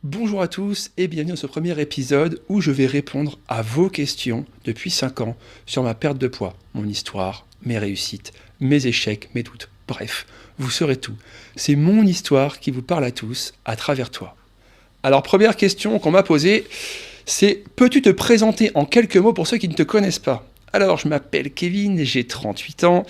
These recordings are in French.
Bonjour à tous et bienvenue dans ce premier épisode où je vais répondre à vos questions depuis 5 ans sur ma perte de poids, mon histoire, mes réussites, mes échecs, mes doutes. Bref, vous saurez tout. C'est mon histoire qui vous parle à tous à travers toi. Alors première question qu'on m'a posée, c'est peux-tu te présenter en quelques mots pour ceux qui ne te connaissent pas? Alors, je m'appelle Kevin, j'ai 38 ans,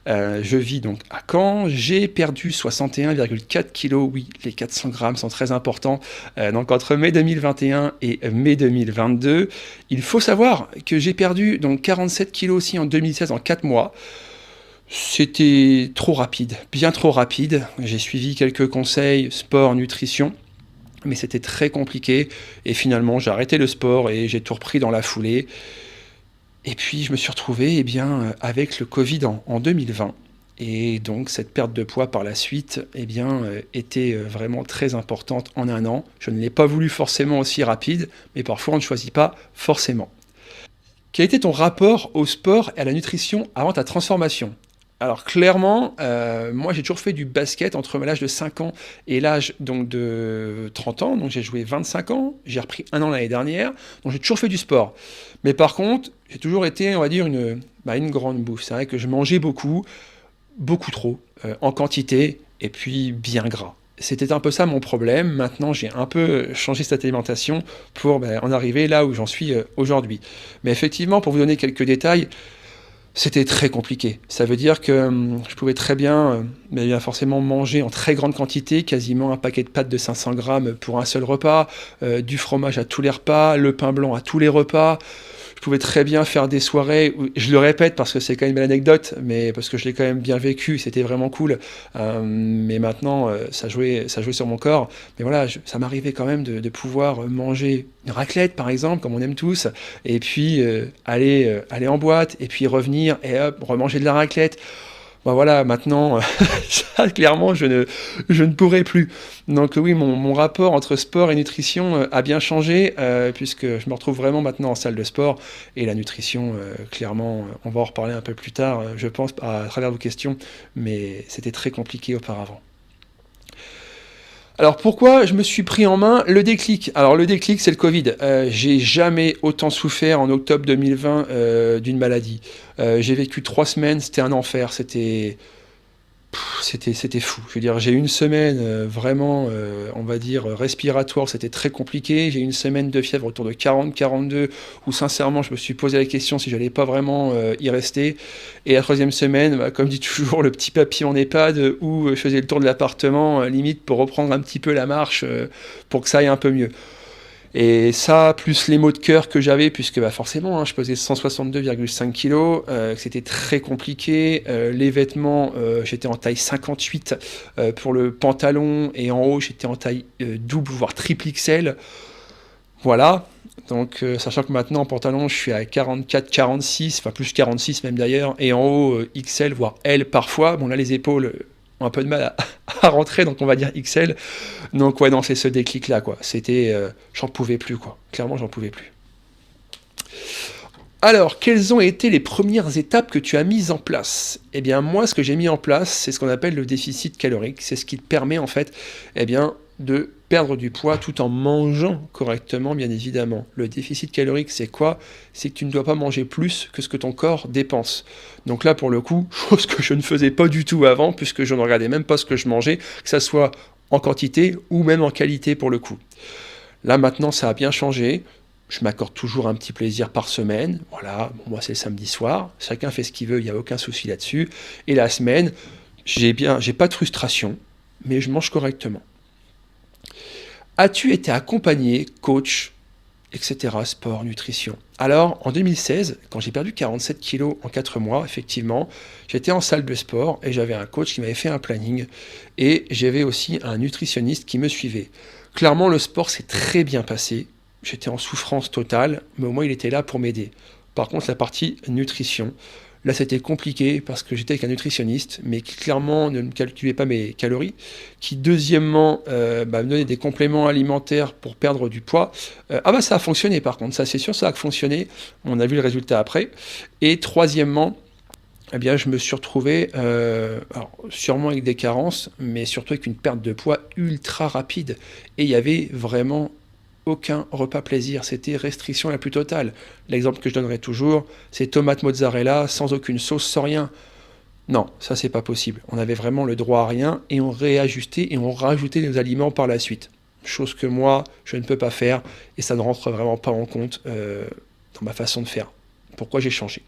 je vis donc à Caen, j'ai perdu 61,4 kilos, oui, les 400 grammes sont très importants, donc entre mai 2021 et mai 2022. Il faut savoir que j'ai perdu donc 47 kilos aussi en 2016 en 4 mois. C'était trop rapide, bien trop rapide. J'ai suivi quelques conseils, sport, nutrition, mais c'était très compliqué. Et finalement, j'ai arrêté le sport et j'ai tout repris dans la foulée. Et puis je me suis retrouvé avec le Covid en 2020. Et donc cette perte de poids par la suite était vraiment très importante en un an. Je ne l'ai pas voulu forcément aussi rapide, mais parfois on ne choisit pas forcément. Quel était ton rapport au sport et à la nutrition avant ta transformation? Alors clairement, moi j'ai toujours fait du basket entre l'âge de 5 ans et l'âge donc de 30 ans, donc j'ai joué 25 ans, j'ai repris un an l'année dernière, donc j'ai toujours fait du sport. Mais par contre, j'ai toujours été, on va dire, une grande bouffe. C'est vrai que je mangeais beaucoup, beaucoup trop, en quantité, et puis bien gras. C'était un peu ça mon problème. Maintenant, j'ai un peu changé cette alimentation pour en arriver là où j'en suis aujourd'hui. Mais effectivement, pour vous donner quelques détails, c'était très compliqué. Ça veut dire que je pouvais très bien forcément manger en très grande quantité, quasiment un paquet de pâtes de 500 grammes pour un seul repas, du fromage à tous les repas, le pain blanc à tous les repas. Je pouvais très bien faire des soirées, je le répète parce que c'est quand même une belle anecdote, mais parce que je l'ai quand même bien vécu, c'était vraiment cool. Mais maintenant, ça jouait sur mon corps. Mais voilà, ça m'arrivait quand même de pouvoir manger une raclette, par exemple, comme on aime tous, et puis aller en boîte, et puis revenir, et hop, remanger de la raclette. Bon, voilà, maintenant, ça, clairement, je ne pourrai plus. Donc oui, mon rapport entre sport et nutrition a bien changé, puisque je me retrouve vraiment maintenant en salle de sport, et la nutrition, clairement, on va en reparler un peu plus tard, je pense, à travers vos questions, mais c'était très compliqué auparavant. Alors pourquoi je me suis pris en main le déclic? Alors le déclic, c'est le Covid. J'ai jamais autant souffert en octobre 2020 d'une maladie. J'ai vécu 3 semaines, c'était un enfer, c'était fou. Je veux dire, j'ai eu une semaine vraiment, on va dire, respiratoire, c'était très compliqué. J'ai eu une semaine de fièvre autour de 40-42, où sincèrement, je me suis posé la question si j'allais pas vraiment y rester. Et la troisième semaine, comme dit toujours le petit papy en EHPAD, où je faisais le tour de l'appartement, limite pour reprendre un petit peu la marche, pour que ça aille un peu mieux. Et ça, plus les maux de cœur que j'avais, puisque forcément, je pesais 162,5 kg, que c'était très compliqué. Les vêtements, j'étais en taille 58 pour le pantalon, et en haut, j'étais en taille double, voire triple XL. Voilà. Donc, sachant que maintenant, en pantalon, je suis à 44, 46, enfin plus 46 même d'ailleurs, et en haut, XL, voire L parfois. Bon, là, les épaules ont un peu de mal à rentrer, donc on va dire XL. Donc ouais, non, c'est ce déclic-là, quoi. J'en pouvais plus, quoi. Clairement, j'en pouvais plus. Alors, quelles ont été les premières étapes que tu as mises en place? Eh bien, moi, ce que j'ai mis en place, c'est ce qu'on appelle le déficit calorique. C'est ce qui te permet, en fait, de perdre du poids tout en mangeant correctement, bien évidemment. Le déficit calorique, c'est quoi? C'est que tu ne dois pas manger plus que ce que ton corps dépense. Donc là, pour le coup, chose que je ne faisais pas du tout avant, puisque je ne regardais même pas ce que je mangeais, que ça soit en quantité ou même en qualité pour le coup. Là, maintenant, ça a bien changé. Je m'accorde toujours un petit plaisir par semaine. Voilà, bon, moi c'est le samedi soir. Chacun fait ce qu'il veut, il n'y a aucun souci là-dessus. Et la semaine, j'ai pas de frustration, mais je mange correctement. As-tu été accompagné, coach, etc., sport, nutrition? Alors, en 2016, quand j'ai perdu 47 kilos en 4 mois, effectivement, j'étais en salle de sport et j'avais un coach qui m'avait fait un planning et j'avais aussi un nutritionniste qui me suivait. Clairement, le sport s'est très bien passé. J'étais en souffrance totale, mais au moins il était là pour m'aider. Par contre, la partie nutrition, là c'était compliqué parce que j'étais avec un nutritionniste, mais qui clairement ne me calculait pas mes calories, qui deuxièmement me donnait des compléments alimentaires pour perdre du poids. Ça a fonctionné par contre, ça c'est sûr, ça a fonctionné, on a vu le résultat après. Et troisièmement, eh bien, je me suis retrouvé, alors sûrement avec des carences, mais surtout avec une perte de poids ultra rapide. Et il y avait vraiment aucun repas plaisir, c'était restriction la plus totale. L'exemple que je donnerai toujours, c'est tomate mozzarella sans aucune sauce, sans rien. Non, ça c'est pas possible. On avait vraiment le droit à rien et on réajustait et on rajoutait nos aliments par la suite. Chose que moi, je ne peux pas faire et ça ne rentre vraiment pas en compte dans ma façon de faire. Pourquoi j'ai changé?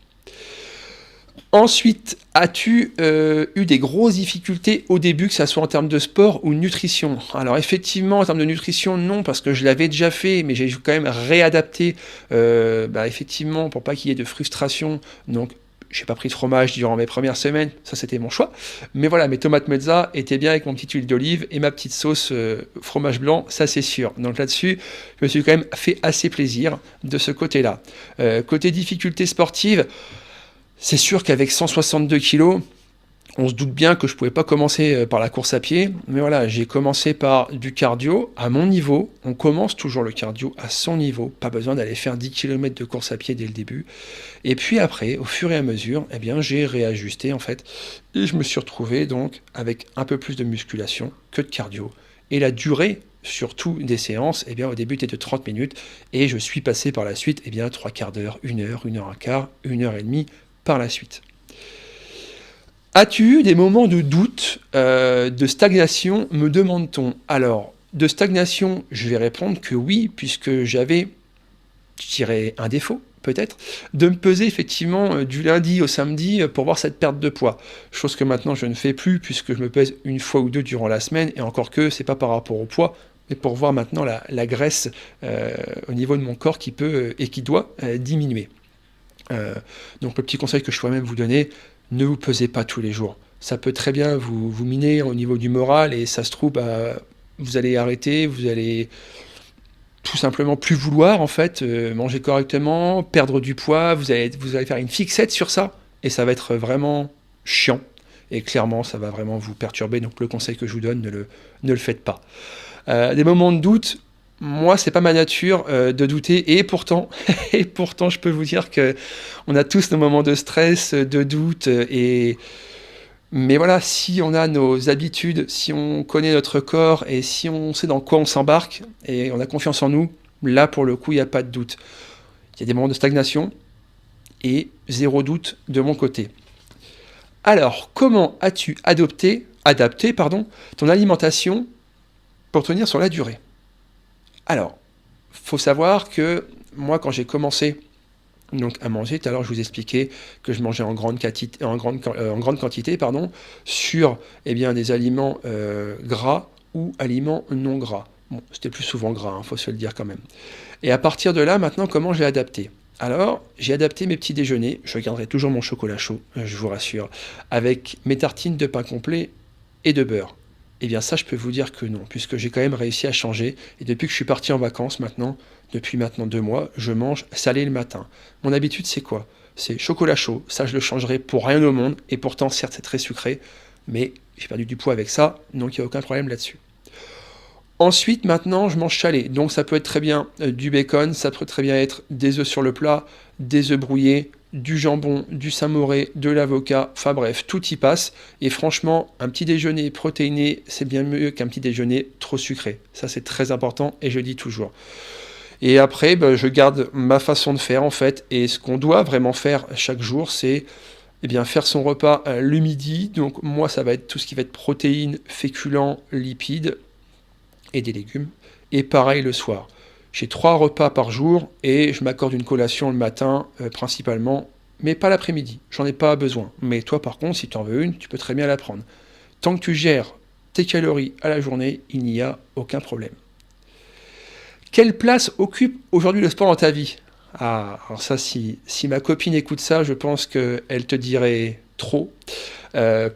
Ensuite, as-tu eu des grosses difficultés au début, que ça soit en termes de sport ou de nutrition? Alors effectivement, en termes de nutrition, non, parce que je l'avais déjà fait, mais j'ai quand même réadapté, effectivement, pour pas qu'il y ait de frustration. Donc, j'ai pas pris de fromage durant mes premières semaines, ça c'était mon choix. Mais voilà, mes tomates mozza étaient bien avec mon petite huile d'olive et ma petite sauce fromage blanc, ça c'est sûr. Donc là-dessus, je me suis quand même fait assez plaisir de ce côté-là. Côté difficulté sportive, c'est sûr qu'avec 162 kilos, on se doute bien que je ne pouvais pas commencer par la course à pied, mais voilà, j'ai commencé par du cardio à mon niveau. On commence toujours le cardio à son niveau, pas besoin d'aller faire 10 km de course à pied dès le début. Et puis après, au fur et à mesure, eh bien, j'ai réajusté en fait, et je me suis retrouvé donc avec un peu plus de musculation que de cardio. Et la durée, surtout des séances, eh bien, au début était de 30 minutes, et je suis passé par la suite, eh bien, 3/4 d'heure, 1 heure un quart, 1 heure et demie par la suite. As-tu eu des moments de doute, de stagnation, me demande-t-on? Alors, de stagnation, je vais répondre que oui, puisque j'avais, je dirais, un défaut, peut-être, de me peser effectivement du lundi au samedi pour voir cette perte de poids. Chose que maintenant je ne fais plus, puisque je me pèse une fois ou deux durant la semaine, et encore que c'est pas par rapport au poids, mais pour voir maintenant la graisse au niveau de mon corps qui peut et qui doit diminuer. Donc le petit conseil que je pourrais même vous donner, ne vous pesez pas tous les jours. Ça peut très bien vous miner au niveau du moral et ça se trouve, vous allez arrêter, vous allez tout simplement plus vouloir en fait manger correctement, perdre du poids, vous allez faire une fixette sur ça et ça va être vraiment chiant. Et clairement, ça va vraiment vous perturber. Donc le conseil que je vous donne, ne le faites pas. Des moments de doute, moi, c'est pas ma nature de douter, et pourtant, et pourtant, je peux vous dire que on a tous nos moments de stress, de doute, mais voilà, si on a nos habitudes, si on connaît notre corps et si on sait dans quoi on s'embarque et on a confiance en nous, là pour le coup, il n'y a pas de doute. Il y a des moments de stagnation et zéro doute de mon côté. Alors, comment as-tu adapté, ton alimentation pour tenir sur la durée? Alors, faut savoir que moi, quand j'ai commencé donc à manger, tout à l'heure je vous expliquais que je mangeais en grande quantité, sur des aliments gras ou aliments non gras. Bon, c'était plus souvent gras, faut se le dire quand même. Et à partir de là, maintenant, comment j'ai adapté? Alors, j'ai adapté mes petits déjeuners, je garderai toujours mon chocolat chaud, je vous rassure, avec mes tartines de pain complet et de beurre. Eh bien ça, je peux vous dire que non, puisque j'ai quand même réussi à changer, et depuis que je suis parti en vacances maintenant, depuis maintenant 2 mois, je mange salé le matin. Mon habitude, c'est quoi? C'est chocolat chaud, ça je le changerai pour rien au monde, et pourtant certes c'est très sucré, mais j'ai perdu du poids avec ça, donc il n'y a aucun problème là-dessus. Ensuite, maintenant, je mange salé. Donc ça peut être très bien du bacon, ça peut très bien être des œufs sur le plat, des œufs brouillés, du jambon, du samouré, de l'avocat, enfin bref, tout y passe. Et franchement, un petit déjeuner protéiné, c'est bien mieux qu'un petit déjeuner trop sucré. Ça, c'est très important et je le dis toujours. Et après, je garde ma façon de faire en fait. Et ce qu'on doit vraiment faire chaque jour, c'est faire son repas le midi. Donc moi, ça va être tout ce qui va être protéines, féculents, lipides et des légumes. Et pareil le soir. J'ai 3 repas par jour et je m'accorde une collation le matin principalement, mais pas l'après-midi. J'en ai pas besoin. Mais toi par contre, si tu en veux une, tu peux très bien la prendre. Tant que tu gères tes calories à la journée, il n'y a aucun problème. Quelle place occupe aujourd'hui le sport dans ta vie? Ah, alors ça, si ma copine écoute ça, je pense qu'elle te dirait trop.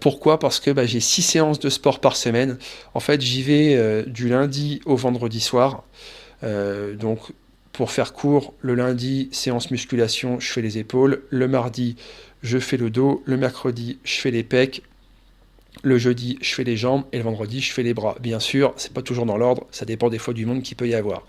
Pourquoi? Parce que j'ai 6 séances de sport par semaine. En fait, j'y vais du lundi au vendredi soir. Donc, pour faire court, le lundi, séance musculation, je fais les épaules. Le mardi, je fais le dos. Le mercredi, je fais les pecs. Le jeudi, je fais les jambes et le vendredi, je fais les bras. Bien sûr, c'est pas toujours dans l'ordre, ça dépend des fois du monde qu'il peut y avoir.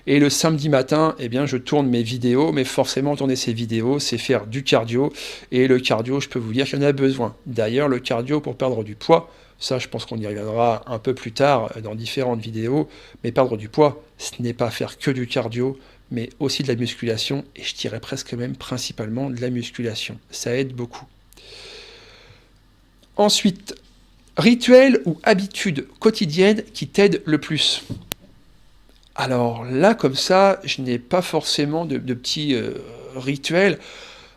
Et le samedi matin, eh bien, je tourne mes vidéos, mais forcément, tourner ces vidéos, c'est faire du cardio. Et le cardio, je peux vous dire qu'il y en a besoin. D'ailleurs, le cardio pour perdre du poids, ça, je pense qu'on y reviendra un peu plus tard dans différentes vidéos, mais perdre du poids, ce n'est pas faire que du cardio, mais aussi de la musculation, et je dirais presque même principalement de la musculation. Ça aide beaucoup. Ensuite, rituel ou habitude quotidienne qui t'aide le plus? Alors là, comme ça, je n'ai pas forcément de petits rituels.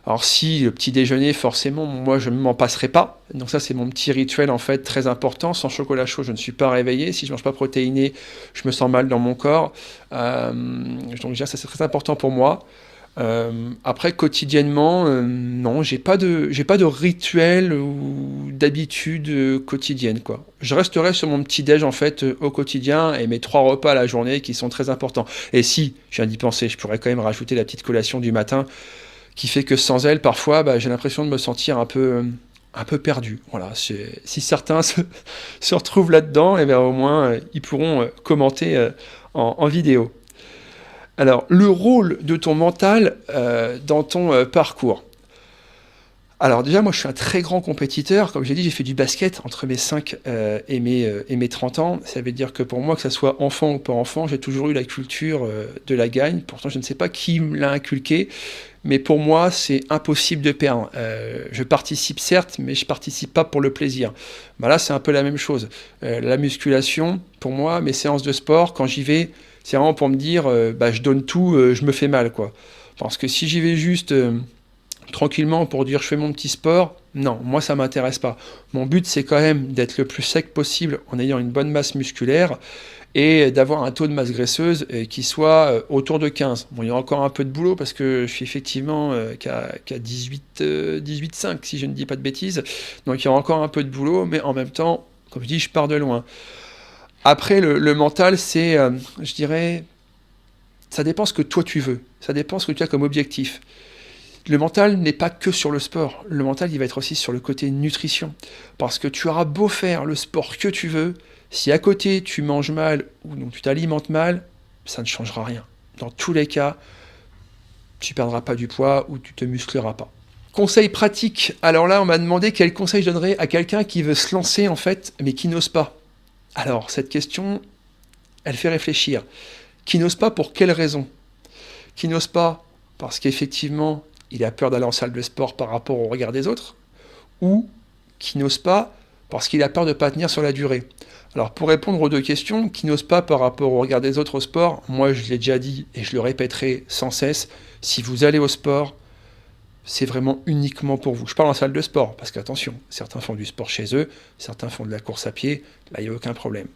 Alors si le petit déjeuner, forcément, moi je ne m'en passerai pas. Donc ça c'est mon petit rituel en fait très important. Sans chocolat chaud, je ne suis pas réveillé. Si je ne mange pas protéiné, je me sens mal dans mon corps. Donc déjà ça c'est très important pour moi. Après quotidiennement, non, j'ai pas de rituel ou d'habitude quotidienne quoi. Je resterai sur mon petit déj en fait au quotidien et mes 3 repas à la journée qui sont très importants. Et si, je viens d'y penser, je pourrais quand même rajouter la petite collation du matin qui fait que sans elle, parfois, j'ai l'impression de me sentir un peu perdu. Voilà, si certains se retrouvent là-dedans, et bien au moins, ils pourront commenter en vidéo. Alors, le rôle de ton mental dans ton parcours. Alors déjà, moi je suis un très grand compétiteur. Comme j'ai dit, j'ai fait du basket entre mes 5 et mes 30 ans. Ça veut dire que pour moi, que ça soit enfant ou pas enfant, j'ai toujours eu la culture de la gagne. Pourtant, je ne sais pas qui me l'a inculqué, mais pour moi, c'est impossible de perdre. Je participe certes, mais je participe pas pour le plaisir. Là, c'est un peu la même chose. La musculation, pour moi, mes séances de sport, quand j'y vais, c'est vraiment pour me dire, je donne tout, je me fais mal, quoi. Parce que si j'y vais juste tranquillement pour dire je fais mon petit sport, non, moi ça m'intéresse pas. Mon but c'est quand même d'être le plus sec possible en ayant une bonne masse musculaire et d'avoir un taux de masse graisseuse qui soit autour de 15. Bon, il y a encore un peu de boulot parce que je suis effectivement qu'à 18,5 si je ne dis pas de bêtises. Donc il y a encore un peu de boulot, mais en même temps, comme je dis, je pars de loin. Après, le mental, c'est, je dirais, ça dépend ce que toi tu veux. Ça dépend ce que tu as comme objectif. Le mental n'est pas que sur le sport. Le mental, il va être aussi sur le côté nutrition. Parce que tu auras beau faire le sport que tu veux, si à côté tu manges mal ou donc tu t'alimentes mal, ça ne changera rien. Dans tous les cas, tu ne perdras pas du poids ou tu te muscleras pas. Conseil pratique. Alors là, on m'a demandé quel conseil je donnerais à quelqu'un qui veut se lancer en fait, mais qui n'ose pas. Alors, cette question, elle fait réfléchir. Qui n'ose pas pour quelle raison? Qui n'ose pas parce qu'effectivement, il a peur d'aller en salle de sport par rapport au regard des autres, ou qui n'ose pas parce qu'il a peur de ne pas tenir sur la durée. Alors pour répondre aux deux questions, qui n'ose pas par rapport au regard des autres au sport, moi je l'ai déjà dit et je le répéterai sans cesse, si vous allez au sport, c'est vraiment uniquement pour vous. Je parle en salle de sport, parce qu'attention, certains font du sport chez eux, certains font de la course à pied, là il n'y a aucun problème.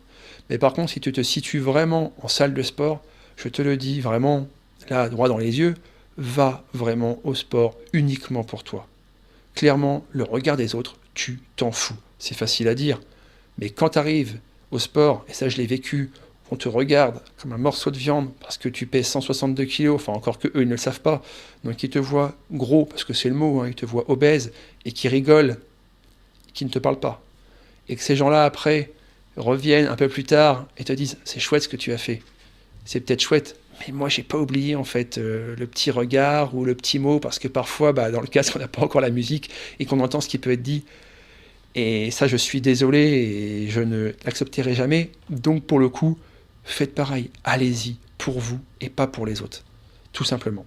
Mais par contre, si tu te situes vraiment en salle de sport, je te le dis vraiment, là, droit dans les yeux, va vraiment au sport uniquement pour toi. Clairement, le regard des autres, tu t'en fous. C'est facile à dire, mais quand tu arrives au sport, et ça je l'ai vécu, on te regarde comme un morceau de viande parce que tu pèses 162 kilos, enfin encore que eux ils ne le savent pas, donc ils te voient gros, parce que c'est le mot, ils te voient obèse, et qui rigolent, qui ne te parlent pas. Et que ces gens-là après reviennent un peu plus tard et te disent « c'est chouette ce que tu as fait ». C'est peut-être chouette, mais moi j'ai pas oublié en fait le petit regard ou le petit mot, parce que parfois dans le casque on n'a pas encore la musique et qu'on entend ce qui peut être dit. Et ça je suis désolé et je ne l'accepterai jamais. Donc pour le coup, faites pareil, allez-y pour vous et pas pour les autres, tout simplement.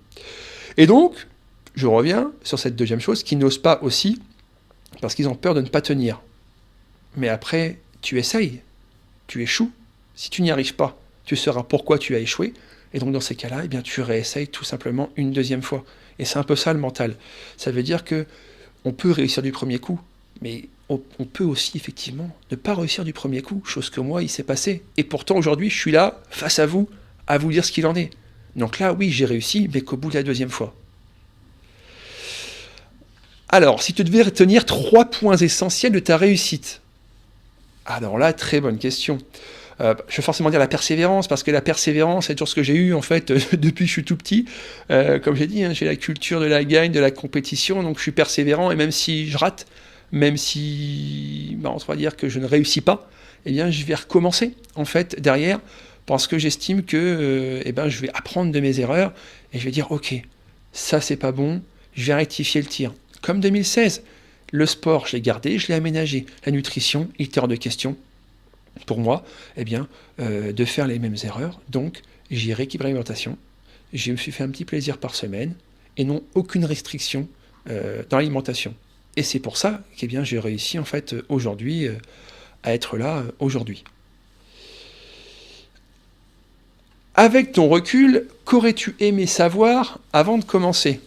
Et donc, je reviens sur cette deuxième chose, qui n'osent pas aussi parce qu'ils ont peur de ne pas tenir. Mais après, tu essayes, tu échoues. Si tu n'y arrives pas, tu sauras pourquoi tu as échoué. Et donc dans ces cas-là, eh bien, tu réessayes tout simplement une deuxième fois. Et c'est un peu ça le mental. Ça veut dire que on peut réussir du premier coup, mais on peut aussi effectivement ne pas réussir du premier coup, chose que moi il s'est passé. Et pourtant aujourd'hui je suis là, face à vous dire ce qu'il en est. Donc là oui j'ai réussi, mais qu'au bout de la deuxième fois. Alors, si tu devais retenir 3 points essentiels de ta réussite. Alors là, très bonne question. Je vais forcément dire la persévérance, parce que la persévérance, c'est toujours ce que j'ai eu en fait depuis que je suis tout petit. Comme j'ai dit, j'ai la culture de la gagne, de la compétition, donc je suis persévérant, et même si je rate, même si on va dire que je ne réussis pas, eh bien je vais recommencer en fait derrière, parce que j'estime que je vais apprendre de mes erreurs et je vais dire ok, ça c'est pas bon, je vais rectifier le tir. Comme 2016, le sport je l'ai gardé, je l'ai aménagé. La nutrition, il était hors de question pour moi, de faire les mêmes erreurs. Donc j'ai rééquilibré l'alimentation, je me suis fait un petit plaisir par semaine et non aucune restriction dans l'alimentation. Et c'est pour ça que j'ai réussi en fait aujourd'hui à être là aujourd'hui. Avec ton recul, qu'aurais-tu aimé savoir avant de commencer ?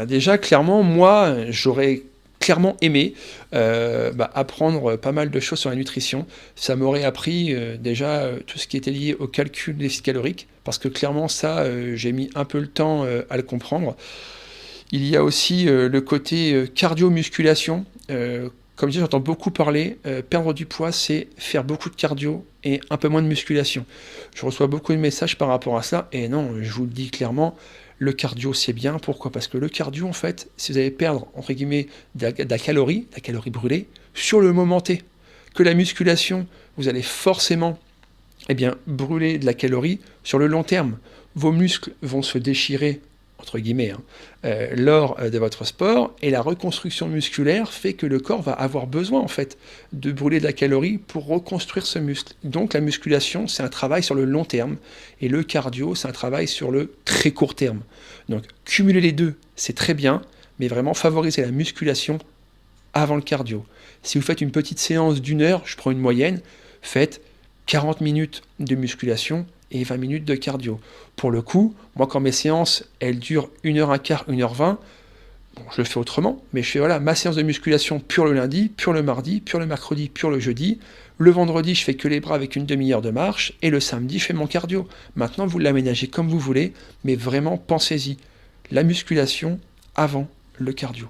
Déjà, clairement, moi, j'aurais clairement aimé apprendre pas mal de choses sur la nutrition. Ça m'aurait appris déjà tout ce qui était lié au calcul des déficit calorique, parce que clairement, ça, j'ai mis un peu le temps à le comprendre. Il y a aussi le côté cardio-musculation. Comme je dis, j'entends beaucoup parler, perdre du poids, c'est faire beaucoup de cardio et un peu moins de musculation. Je reçois beaucoup de messages par rapport à ça, et non, je vous le dis clairement, le cardio c'est bien. Pourquoi ? Parce que le cardio, en fait, si vous allez perdre, entre guillemets, de la calorie brûlée, sur le moment T, que la musculation, vous allez forcément brûler de la calorie sur le long terme. Vos muscles vont se déchirer, entre guillemets, lors de votre sport, et la reconstruction musculaire fait que le corps va avoir besoin en fait de brûler de la calorie pour reconstruire ce muscle. Donc la musculation, c'est un travail sur le long terme, et le cardio, c'est un travail sur le très court terme. Donc cumuler les deux, c'est très bien, mais vraiment favoriser la musculation avant le cardio. Si vous faites une petite séance d'1 heure, je prends une moyenne, faites 40 minutes de musculation et 20 minutes de cardio. Pour le coup, moi quand mes séances, elles durent 1h15, 1h20, je le fais autrement, mais je fais ma séance de musculation pure le lundi, pure le mardi, pure le mercredi, pure le jeudi. Le vendredi, je fais que les bras avec une demi-heure de marche, et le samedi, je fais mon cardio. Maintenant, vous l'aménagez comme vous voulez, mais vraiment, pensez-y. La musculation avant le cardio.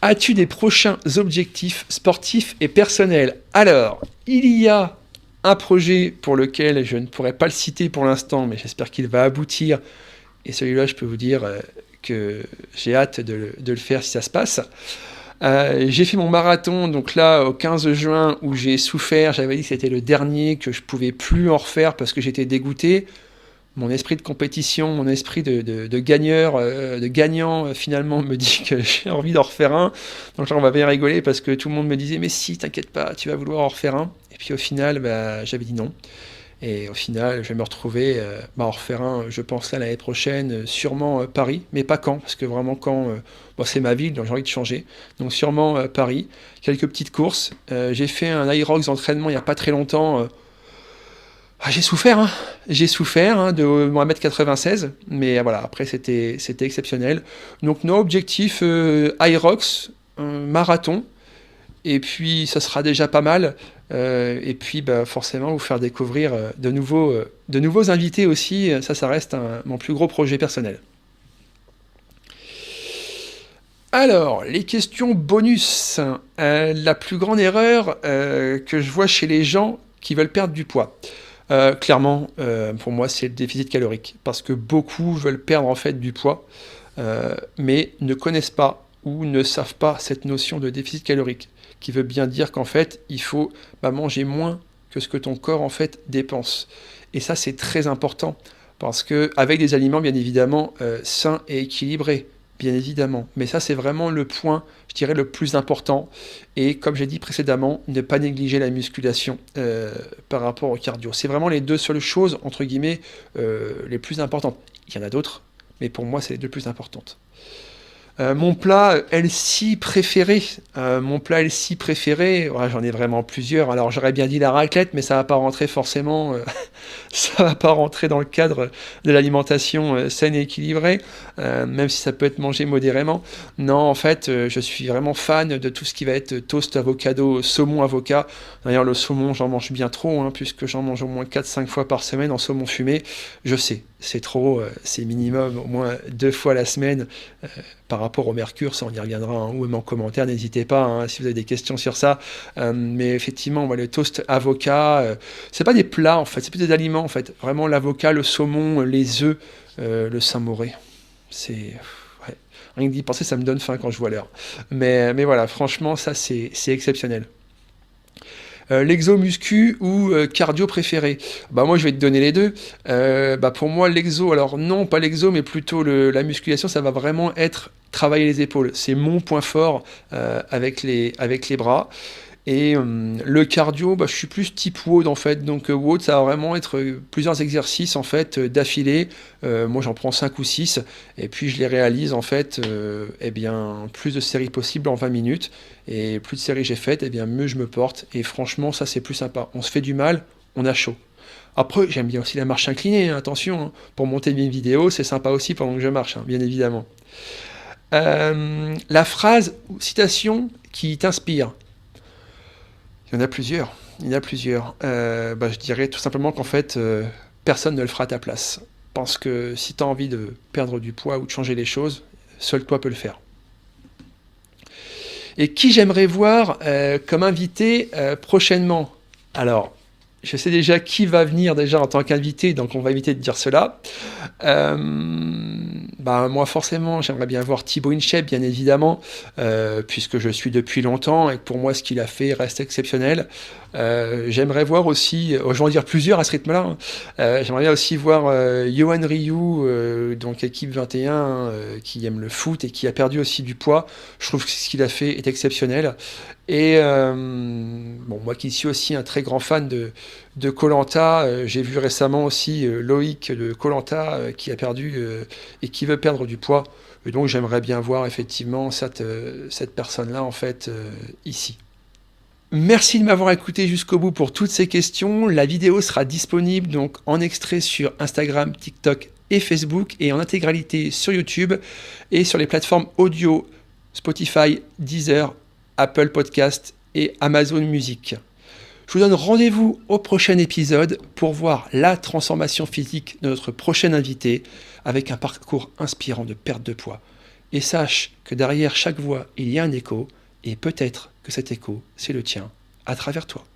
As-tu des prochains objectifs sportifs et personnels ? Alors, il y a un projet pour lequel je ne pourrais pas le citer pour l'instant, mais j'espère qu'il va aboutir. Et celui-là, je peux vous dire que j'ai hâte de le faire si ça se passe. J'ai fait mon marathon, donc là, au 15 juin, où j'ai souffert. J'avais dit que c'était le dernier, que je ne pouvais plus en refaire parce que j'étais dégoûté. Mon esprit de compétition, mon esprit de gagneur, de gagnant, finalement, me dit que j'ai envie d'en refaire un. Donc là, on va bien rigoler parce que tout le monde me disait « Mais si, t'inquiète pas, tu vas vouloir en refaire un ». Et puis au final, j'avais dit non. Et au final, je vais me retrouver en refaire un, je pense là l'année prochaine, sûrement Paris, mais pas Caen, parce que vraiment Caen, c'est ma ville, donc j'ai envie de changer. Donc sûrement Paris, quelques petites courses. J'ai fait un Irox d'entraînement il n'y a pas très longtemps. J'ai souffert de 1m96, mais voilà, après c'était exceptionnel. Donc nos objectifs, Irox, marathon, et puis ça sera déjà pas mal. Et puis forcément vous faire découvrir de nouveaux invités aussi, ça reste mon plus gros projet personnel. Alors, les questions bonus. La plus grande erreur que je vois chez les gens qui veulent perdre du poids. Clairement, pour moi, c'est le déficit calorique. Parce que beaucoup veulent perdre en fait du poids, mais ne connaissent pas ou ne savent pas cette notion de déficit calorique, qui veut bien dire qu'en fait, il faut manger moins que ce que ton corps en fait dépense. Et ça, c'est très important, parce que avec des aliments, bien évidemment, sains et équilibrés, bien évidemment. Mais ça, c'est vraiment le point, je dirais, le plus important. Et comme j'ai dit précédemment, ne pas négliger la musculation par rapport au cardio. C'est vraiment les deux seules choses, entre guillemets, les plus importantes. Il y en a d'autres, mais pour moi, c'est les deux plus importantes. Mon plat healthy préféré, j'en ai vraiment plusieurs. Alors j'aurais bien dit la raclette, mais ça va pas rentrer forcément, ça va pas rentrer dans le cadre de l'alimentation saine et équilibrée, même si ça peut être mangé modérément. Non, en fait, je suis vraiment fan de tout ce qui va être toast avocado, saumon avocat. D'ailleurs, le saumon, j'en mange bien trop, puisque j'en mange au moins 4-5 fois par semaine en saumon fumé. Je sais, c'est trop, c'est minimum au moins 2 fois la semaine. Par rapport au mercure, ça on y reviendra, ou même en commentaire, n'hésitez pas si vous avez des questions sur ça. Mais effectivement, le toast avocat, c'est pas des plats en fait, c'est plus des aliments en fait. Vraiment l'avocat, le saumon, les œufs, le samouré. C'est Rien que d'y penser, ça me donne faim quand je vois l'heure. Mais voilà, franchement, ça, c'est exceptionnel. L'exo muscu ou cardio préféré? Bah moi je vais te donner les deux. Bah pour moi l'exo, alors non pas l'exo mais plutôt la musculation, ça va vraiment être travailler les épaules. C'est mon point fort avec les bras. Et le cardio, bah, je suis plus type WOD en fait. Donc WOD, ça va vraiment être plusieurs exercices en fait d'affilée. Moi, j'en prends 5 ou 6 et puis je les réalise en fait, eh bien, plus de séries possibles en 20 minutes. Et plus de séries j'ai faites, eh bien, mieux je me porte. Et franchement, ça, c'est plus sympa. On se fait du mal, on a chaud. Après, j'aime bien aussi la marche inclinée, hein, attention. Hein. Pour monter mes vidéos, c'est sympa aussi pendant que je marche, hein, bien évidemment. La phrase ou citation qui t'inspire. Il y en a plusieurs. Il y en a plusieurs. Bah, je dirais tout simplement qu'en fait, personne ne le fera à ta place. Parce que si tu as envie de perdre du poids ou de changer les choses, seul toi peux le faire. Et qui j'aimerais voir comme invité prochainement? Alors, je sais déjà qui va venir déjà en tant qu'invité, donc on va éviter de dire cela. Bah, moi forcément, j'aimerais bien voir Thibaut InShape, bien évidemment, puisque je suis depuis longtemps et que pour moi ce qu'il a fait reste exceptionnel. J'aimerais voir aussi, je vais en dire plusieurs à ce rythme-là, hein. J'aimerais bien aussi voir Yohan Ryu, donc équipe 21, qui aime le foot et qui a perdu aussi du poids. Je trouve que ce qu'il a fait est exceptionnel. Et bon, moi qui suis aussi un très grand fan de Koh-Lanta, j'ai vu récemment aussi Loïc de Koh-Lanta qui a perdu et qui veut perdre du poids. Et donc j'aimerais bien voir effectivement cette personne-là en fait ici. Merci de m'avoir écouté jusqu'au bout pour toutes ces questions. La vidéo sera disponible donc en extrait sur Instagram, TikTok et Facebook et en intégralité sur YouTube et sur les plateformes audio Spotify, Deezer, Apple Podcast et Amazon Music. Je vous donne rendez-vous au prochain épisode pour voir la transformation physique de notre prochain invité avec un parcours inspirant de perte de poids. Et sache que derrière chaque voix, il y a un écho et peut-être que cet écho, c'est le tien, à travers toi.